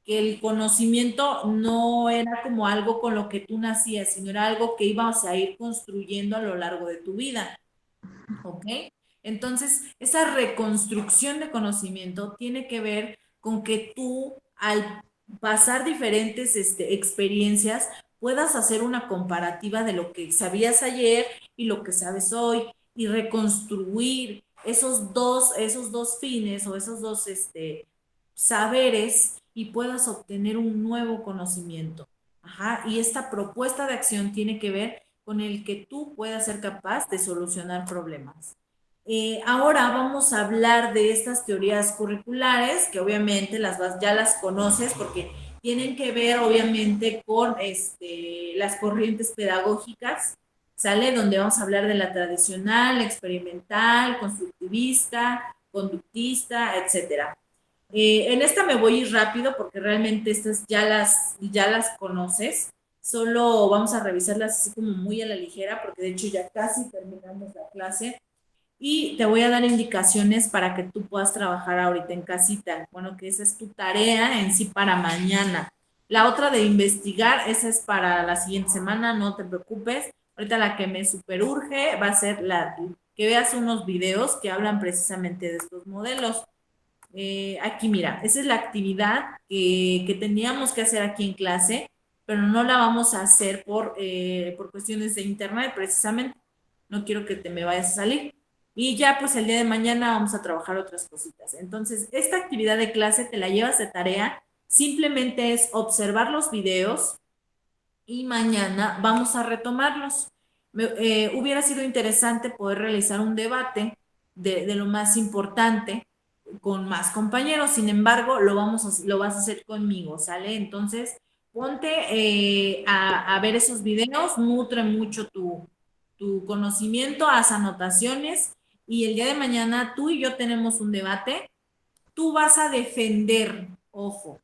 el conocimiento no era como algo con lo que tú nacías, sino era algo que ibas a ir construyendo a lo largo de tu vida, ¿ok? Entonces, esa reconstrucción de conocimiento tiene que ver con que tú, al pasar diferentes experiencias, puedas hacer una comparativa de lo que sabías ayer y lo que sabes hoy y reconstruir esos dos fines o esos dos saberes y puedas obtener un nuevo conocimiento. Ajá, y esta propuesta de acción tiene que ver con el que tú puedas ser capaz de solucionar problemas. Ahora vamos a hablar de estas teorías curriculares, que obviamente ya las conoces porque tienen que ver obviamente con las corrientes pedagógicas, ¿sale? Donde vamos a hablar de la tradicional, experimental, constructivista, conductista, etcétera. En esta me voy a ir rápido porque realmente estas ya las conoces. Solo vamos a revisarlas así como muy a la ligera porque de hecho ya casi terminamos la clase y te voy a dar indicaciones para que tú puedas trabajar ahorita en casita. Bueno, que esa es tu tarea en sí para mañana. La otra de investigar, esa es para la siguiente semana, no te preocupes. Ahorita la que me super urge va a ser que veas unos videos que hablan precisamente de estos modelos. Aquí, mira, esa es la actividad que teníamos que hacer aquí en clase. pero no la vamos a hacer por cuestiones de internet, precisamente. No quiero que te me vayas a salir. Y ya pues el día de mañana vamos a trabajar otras cositas. Entonces, esta actividad de clase te la llevas de tarea, simplemente es observar los videos y mañana vamos a retomarlos. Hubiera sido interesante poder realizar un debate de lo más importante con más compañeros, sin embargo, lo vas a hacer conmigo, ¿sale? Entonces, ponte a ver esos videos, nutre mucho tu conocimiento, haz anotaciones y el día de mañana tú y yo tenemos un debate. Tú vas a defender, ojo,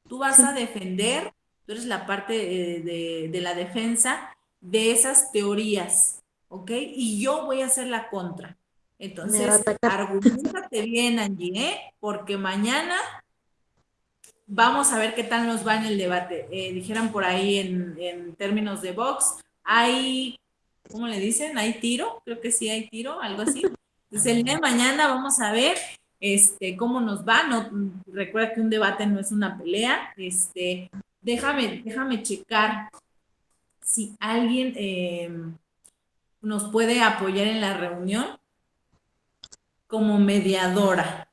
tú vas a Sí, defender, tú eres la parte de la defensa de esas teorías, ¿ok? Y yo voy a hacer la contra. me va a Entonces, atacar. argumentate bien, Angie, ¿eh? Porque mañana vamos a ver qué tal nos va en el debate. Dijeran por ahí en términos de box, hay, ¿cómo le dicen? ¿Hay tiro? Creo que sí hay tiro, algo así. Entonces el día de mañana vamos a ver cómo nos va. No, recuerda que un debate no es una pelea. Déjame checar si alguien nos puede apoyar en la reunión como mediadora,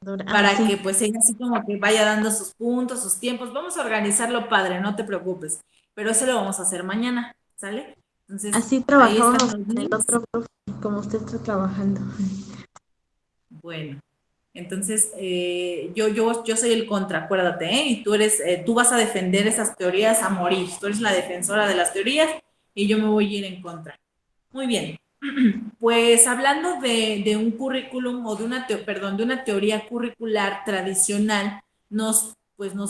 Ah, para que sí, pues ella así como que vaya dando sus puntos, sus tiempos. Vamos a organizarlo padre, no te preocupes, pero eso lo vamos a hacer mañana, ¿sale? Entonces, así ahí están trabajábamos los con el links. otro profe, como usted está trabajando. Bueno, entonces yo soy el contra, acuérdate, ¿eh? Y tú vas a defender esas teorías a morir. Tú eres la defensora de las teorías y yo me voy a ir en contra. Muy bien. Pues hablando de un currículum o de una teoría curricular tradicional, nos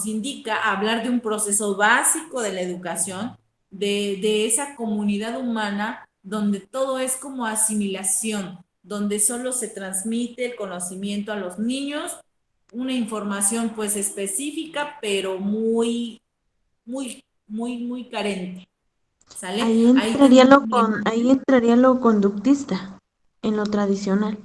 indica hablar de un proceso básico de la educación, de esa comunidad humana donde todo es como asimilación, donde solo se transmite el conocimiento a los niños, una información pues específica, pero muy carente. ¿Sale? Ahí tenemos una Ahí imagen. entraría lo conductista, en lo tradicional.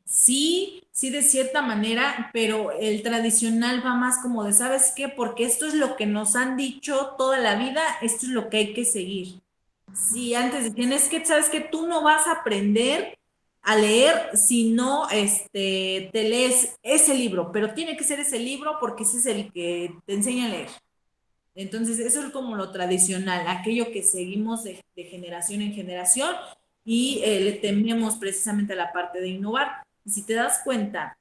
Sí, sí, de cierta manera, pero el tradicional va más como de, ¿sabes qué? Porque esto es lo que nos han dicho toda la vida, esto es lo que hay que seguir. Sí, antes decían, es que, ¿sabes que tú no vas a aprender a leer si no te lees ese libro, pero tiene que ser ese libro porque ese es el que te enseña a leer. Entonces, eso es como lo tradicional, aquello que seguimos de generación en generación y le tememos precisamente a la parte de innovar. Y si te das cuenta,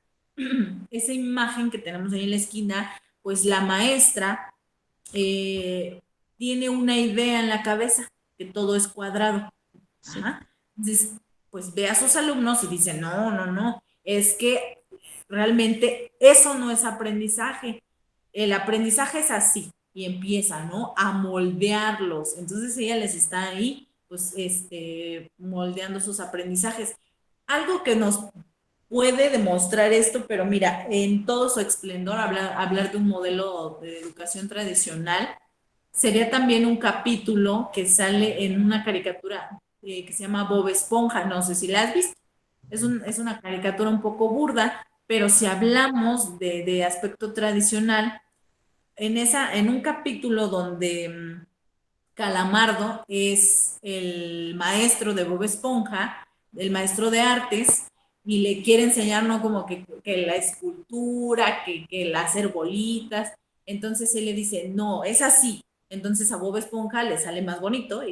esa imagen que tenemos ahí en la esquina, pues la maestra eh, tiene una idea en la cabeza, que todo es cuadrado. Sí. Ajá. Entonces, pues ve a sus alumnos y dice, no, no, no, es que realmente eso no es aprendizaje. El aprendizaje es así y empieza, ¿no? A moldearlos. Entonces ella les está ahí, pues, moldeando sus aprendizajes. Algo que nos puede demostrar esto, pero mira, en todo su esplendor, hablar de un modelo de educación tradicional, sería también un capítulo que sale en una caricatura que se llama Bob Esponja, no sé si la has visto. Es una caricatura un poco burda, pero si hablamos de aspecto tradicional, en un capítulo donde Calamardo es el maestro de Bob Esponja, el maestro de artes, y le quiere enseñar, ¿no? Como que la escultura, que el hacer bolitas. Entonces él le dice, no, es así. Entonces a Bob Esponja le sale más bonito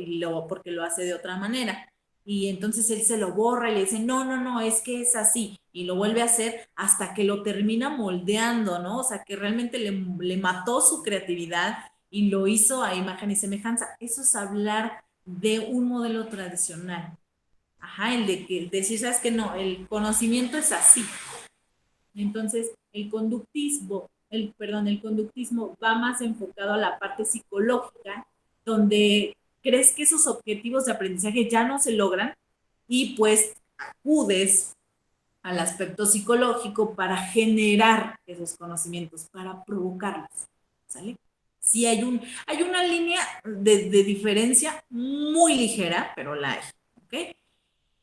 porque lo hace de otra manera. Y entonces él se lo borra y le dice, no, no, no, es que es así. Y lo vuelve a hacer hasta que lo termina moldeando, ¿no? O sea, que realmente le mató su creatividad y lo hizo a imagen y semejanza. Eso es hablar de un modelo tradicional. Ajá, el de que decir, sabes que no, el conocimiento es así. Entonces, el conductismo va más enfocado a la parte psicológica, donde crees que esos objetivos de aprendizaje ya no se logran y pues acudes al aspecto psicológico para generar esos conocimientos, para provocarlos, ¿sale? Sí hay una línea diferencia muy ligera, pero la hay, ¿ok?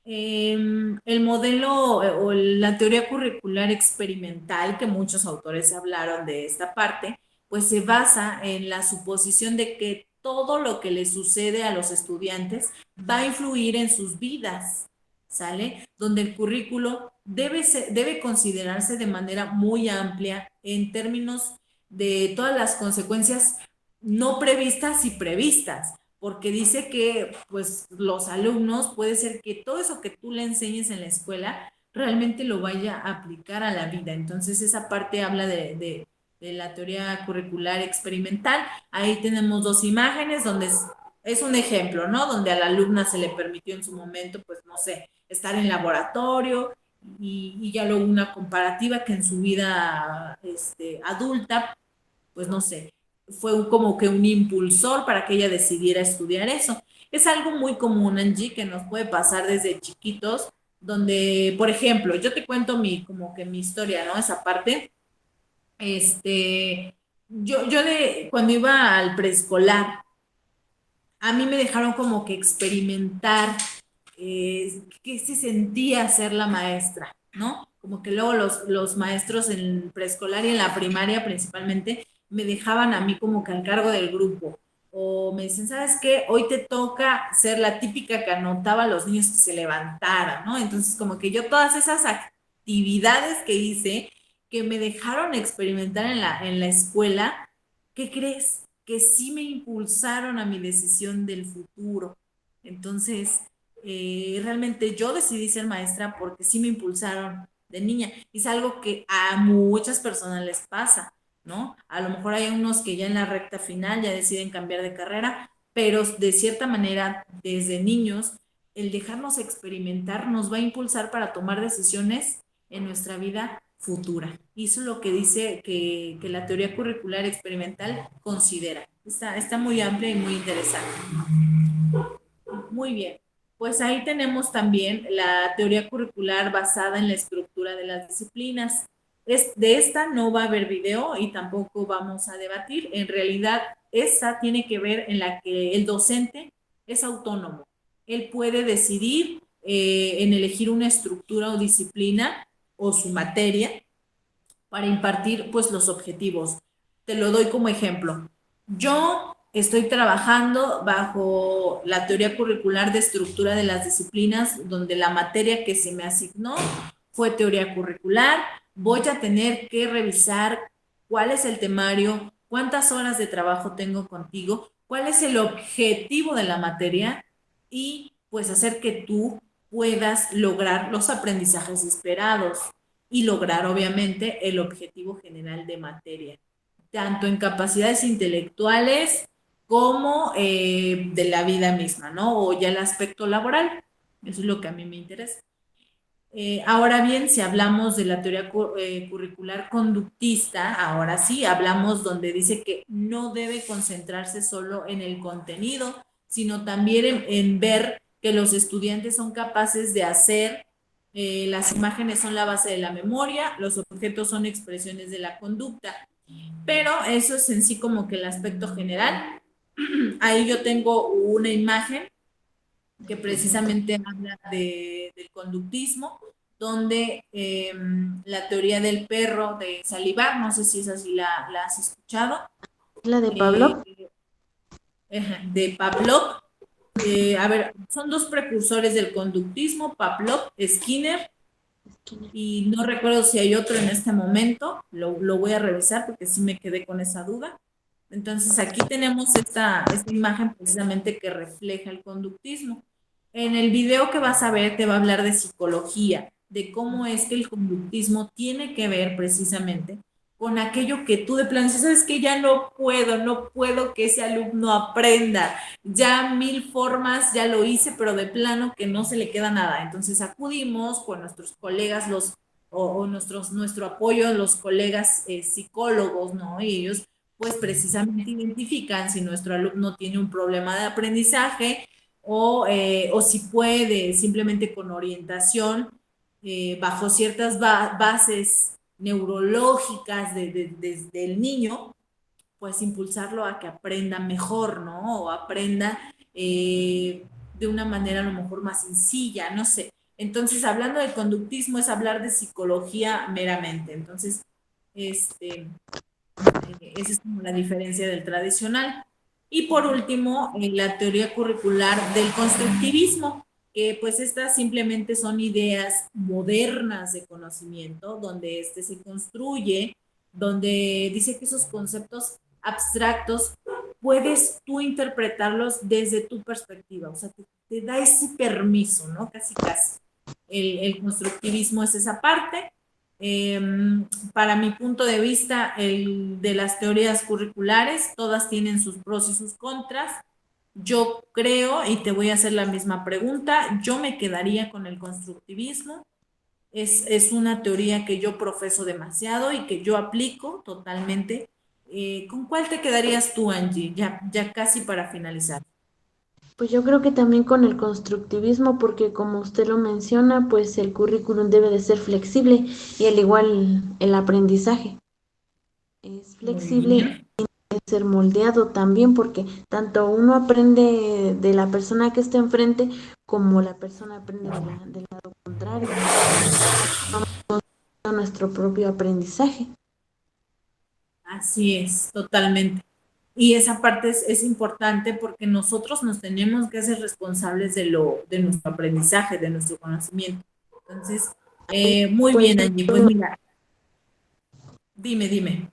El modelo o la teoría curricular experimental, que muchos autores hablaron de esta parte, pues se basa en la suposición de que todo lo que le sucede a los estudiantes va a influir en sus vidas, ¿sale? Donde el currículo debe considerarse de manera muy amplia en términos de todas las consecuencias no previstas y previstas, porque dice que pues los alumnos puede ser que todo eso que tú le enseñes en la escuela realmente lo vaya a aplicar a la vida. Entonces esa parte habla de la teoría curricular experimental. Ahí tenemos dos imágenes donde es un ejemplo, ¿no? Donde a la alumna se le permitió en su momento, pues no sé, estar en laboratorio y ya luego una comparativa que en su vida adulta, pues no sé, fue como que un impulsor para que ella decidiera estudiar eso. Es algo muy común, Angie, que nos puede pasar desde chiquitos, donde, por ejemplo, yo te cuento como que mi historia, ¿no? Esa parte, cuando iba al preescolar, a mí me dejaron como que experimentar qué se sentía ser la maestra, ¿no? Como que luego los maestros en preescolar y en la primaria principalmente me dejaban a mí como que al cargo del grupo. O me dicen, ¿sabes qué? Hoy te toca ser la típica que anotaba a los niños que se levantaran, ¿no? Entonces, como que yo todas esas actividades que hice, que me dejaron experimentar en la escuela, ¿qué crees? Que sí me impulsaron a mi decisión del futuro. Entonces, realmente yo decidí ser maestra porque sí me impulsaron de niña. Y es algo que a muchas personas les pasa, ¿no? A lo mejor hay unos que ya en la recta final ya deciden cambiar de carrera, pero de cierta manera, desde niños, el dejarnos experimentar nos va a impulsar para tomar decisiones en nuestra vida futura. Y eso es lo que dice que la teoría curricular experimental considera. Está muy amplia y muy interesante. Muy bien. Pues ahí tenemos también la teoría curricular basada en la estructura de las disciplinas. De esta no va a haber video y tampoco vamos a debatir. En realidad, esta tiene que ver en la que el docente es autónomo. Él puede decidir en elegir una estructura o disciplina o su materia para impartir pues los objetivos. Te lo doy como ejemplo. Yo estoy trabajando bajo la teoría curricular de estructura de las disciplinas, donde la materia que se me asignó fue teoría curricular. Voy a tener que revisar cuál es el temario, cuántas horas de trabajo tengo contigo, cuál es el objetivo de la materia y pues hacer que tú puedas lograr los aprendizajes esperados y lograr obviamente el objetivo general de materia, tanto en capacidades intelectuales como de la vida misma, ¿no? O ya el aspecto laboral. Eso es lo que a mí me interesa. Ahora bien, si hablamos de la teoría curricular conductista, ahora sí, hablamos donde dice que no debe concentrarse solo en el contenido, sino también en ver que los estudiantes son capaces de hacer, las imágenes son la base de la memoria, los objetos son expresiones de la conducta, pero eso es en sí como que el aspecto general. Ahí yo tengo una imagen que precisamente habla del conductismo, donde la teoría del perro de Salivar, no sé si es así la has escuchado, ¿La de eh, Pablo? de Pavlov. A ver, son dos precursores del conductismo, Pavlov, Skinner, y no recuerdo si hay otro en este momento, lo voy a revisar porque sí me quedé con esa duda. Entonces aquí tenemos esta imagen precisamente que refleja el conductismo. En el video que vas a ver te va a hablar de psicología, de cómo es que el conductismo tiene que ver precisamente con aquello que tú de plano dices, sabes que ya no puedo que ese alumno aprenda, ya mil formas, ya lo hice, pero de plano que no se le queda nada. Entonces acudimos con nuestros colegas, nuestro apoyo a los colegas psicólogos, ¿no? Y ellos pues precisamente identifican si nuestro alumno tiene un problema de aprendizaje o si puede simplemente con orientación bajo ciertas bases neurológicas desde el niño, pues impulsarlo a que aprenda mejor, ¿no? O aprenda de una manera a lo mejor más sencilla, no sé. Entonces, hablando de conductismo es hablar de psicología meramente. Entonces, este, Esa es como la diferencia del tradicional. Y por último, la teoría curricular del constructivismo, que pues estas simplemente son ideas modernas de conocimiento, donde este se construye, donde dice que esos conceptos abstractos puedes tú interpretarlos desde tu perspectiva, o sea, te da ese permiso, ¿no? Casi, casi. El constructivismo es esa parte. Eh, para mi punto de vista, el de las teorías curriculares, todas tienen sus pros y sus contras. Yo creo, y te voy a hacer la misma pregunta, yo me quedaría con el constructivismo. Es una teoría que yo profeso demasiado y que yo aplico totalmente. ¿Con cuál te quedarías tú, Angie? Ya casi para finalizar. Pues yo creo que también con el constructivismo, porque como usted lo menciona, pues el currículum debe de ser flexible y al igual el aprendizaje es Muy flexible, bien. debe ser moldeado también, porque tanto uno aprende de la persona que está enfrente como la persona aprende del lado contrario, a nuestro propio aprendizaje. Así es, totalmente. Y esa parte es importante porque nosotros nos tenemos que hacer responsables de nuestro aprendizaje, de nuestro conocimiento. Entonces, muy Por bien, Angie. Pues ejemplo, mira, dime.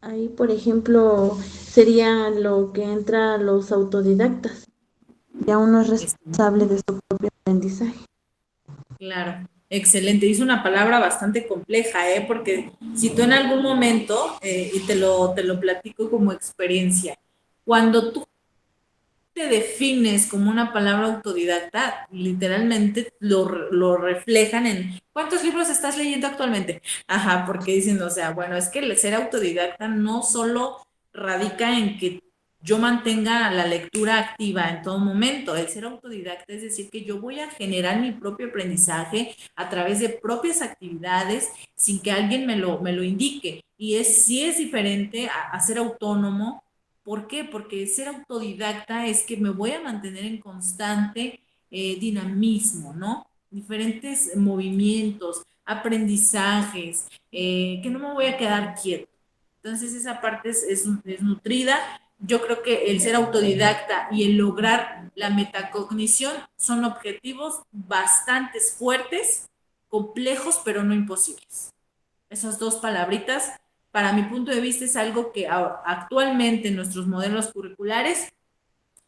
ahí, por ejemplo, sería lo que entra a los autodidactas. Ya uno es responsable de su propio aprendizaje. Claro, excelente. Dice una palabra bastante compleja, ¿eh? Porque si tú en algún momento, y te lo platico como experiencia, cuando tú te defines como una palabra autodidacta, literalmente lo reflejan en ¿cuántos libros estás leyendo actualmente? Ajá, porque dicen, o sea, bueno, es que el ser autodidacta no solo radica en que yo mantenga la lectura activa en todo momento. El ser autodidacta es decir que yo voy a generar mi propio aprendizaje a través de propias actividades sin que alguien me lo indique. Y sí es diferente a ser autónomo. ¿Por qué? Porque ser autodidacta es que me voy a mantener en constante dinamismo, ¿no? Diferentes movimientos, aprendizajes, que no me voy a quedar quieto. Entonces esa parte es nutrida. Yo creo que el ser autodidacta y el lograr la metacognición son objetivos bastante fuertes, complejos, pero no imposibles. Esas dos palabritas, para mi punto de vista, es algo que actualmente nuestros modelos curriculares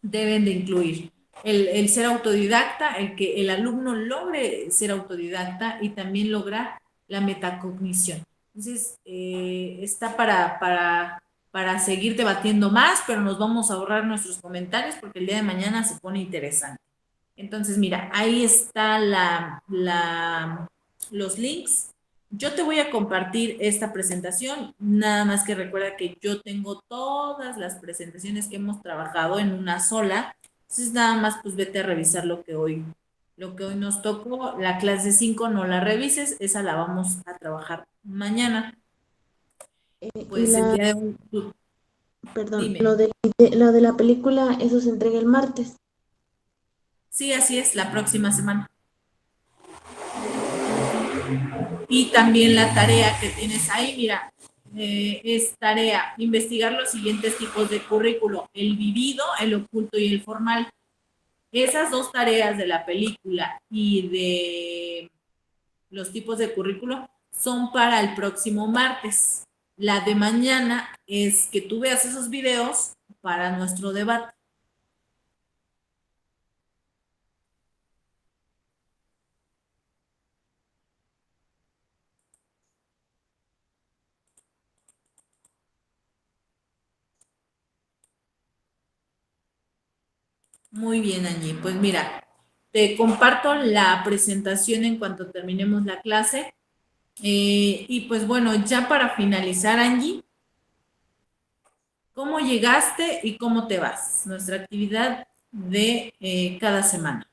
deben de incluir. El ser autodidacta, el que el alumno logre ser autodidacta y también lograr la metacognición. Entonces, está para seguir debatiendo más, pero nos vamos a ahorrar nuestros comentarios porque el día de mañana se pone interesante. Entonces, mira, ahí está los links. Yo te voy a compartir esta presentación, nada más que recuerda que yo tengo todas las presentaciones que hemos trabajado en una sola. Entonces, nada más pues vete a revisar lo que hoy nos tocó. La clase 5 no la revises, esa la vamos a trabajar mañana. Y Pues el día de hoy, perdón, dime. lo de la película, eso se entrega el martes. Sí, así es, la próxima semana. Y también la tarea que tienes ahí, mira, es tarea investigar los siguientes tipos de currículo, el vivido, el oculto y el formal. Esas dos tareas de la película y de los tipos de currículo son para el próximo martes. La de mañana es que tú veas esos videos para nuestro debate. Muy bien, Angie. Pues mira, te comparto la presentación en cuanto terminemos la clase. Y pues bueno, ya para finalizar, Angie, ¿cómo llegaste y cómo te vas? Nuestra actividad de cada semana.